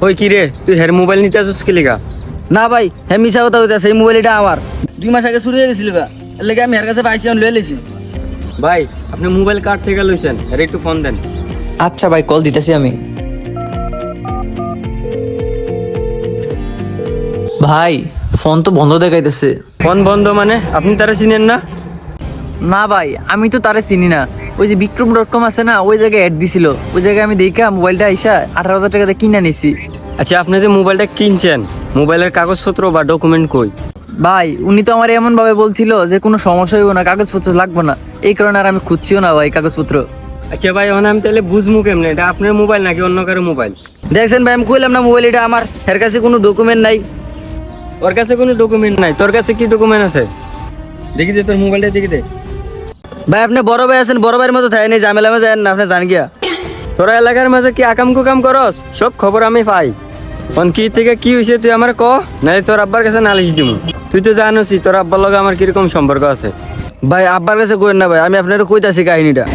ওই কি রে, তুই হের মোবাইল নিতে আসছিস কি লিগা? না ভাই হ্যাঁ মিশা কথা হইতেছে, এই মোবাইল এটা আমার 2 মাস আগে চুরি হয়ে গেছিল গা, এর লেগে আমি এর কাছে পাইছি আমি লয়ে লেছি। ভাই আপনি মোবাইল কার থেকে লইছেন, এর একটু ফোন দেন। আচ্ছা ভাই, কল দিতেছি আমি। ভাই ফোন তো বন্ধ দেখাইতেছে। ফোন বন্ধ মানে? আপনি তারা চিনেন না? না ভাই, আমি তো তারে চিনি না। ওই যে বিক্রম.com আছে না, ওই জায়গায় অ্যাড দিছিল, ওই জায়গায় আমি দেখা মোবাইলটা আইসা 18,000 টাকাতে কিনে নিছি। আচ্ছা, আপনি যে মোবাইলটা কিনছেন, মোবাইলের কাগজপত্র বা ডকুমেন্ট কই? ভাই উনি তো আমার এমন ভাবে বলছিল যে কোনো সমস্যা হইব না, কাগজপত্র লাগবে না, এই কারণে আর আমি খুঁজছিও না ভাই কাগজপত্র। আচ্ছা ভাই, এখন আমি তাহলে বুঝবো কেমনে এটা আপনার মোবাইল নাকি অন্য কারো মোবাইল? দেখছেন ভাই আমি কইলাম না মোবাইল এটা আমার, এর কাছে কোনো ডকুমেন্ট নাই। ওর কাছে কোনো ডকুমেন্ট নাই, তোর কাছে কি ডকুমেন্ট আছে? দেখি দে তোর মোবাইলটা, দেখি দে। ভাই আপনি বড় ভাই আছেন, বড় ভাইয়ের মতো থাকে নেই, ঝামেলা মে যায় না, আপনি জান গিয়া। তোরা এলাকার মাঝে কি আকাম কুকাম করস? সব খবর আমি পাই। অন কি থেকে কি হয়েছে তুই আমার ক, নাহলে তোর আব্বার কাছে নালিশ দিব। তুই তো জানোসই তোর আব্বার লগে আমার কিরকম সম্পর্ক আছে। ভাই আব্বার কাছে কইেন না ভাই, আমি আপনার কইতাছি কাহিনীটা।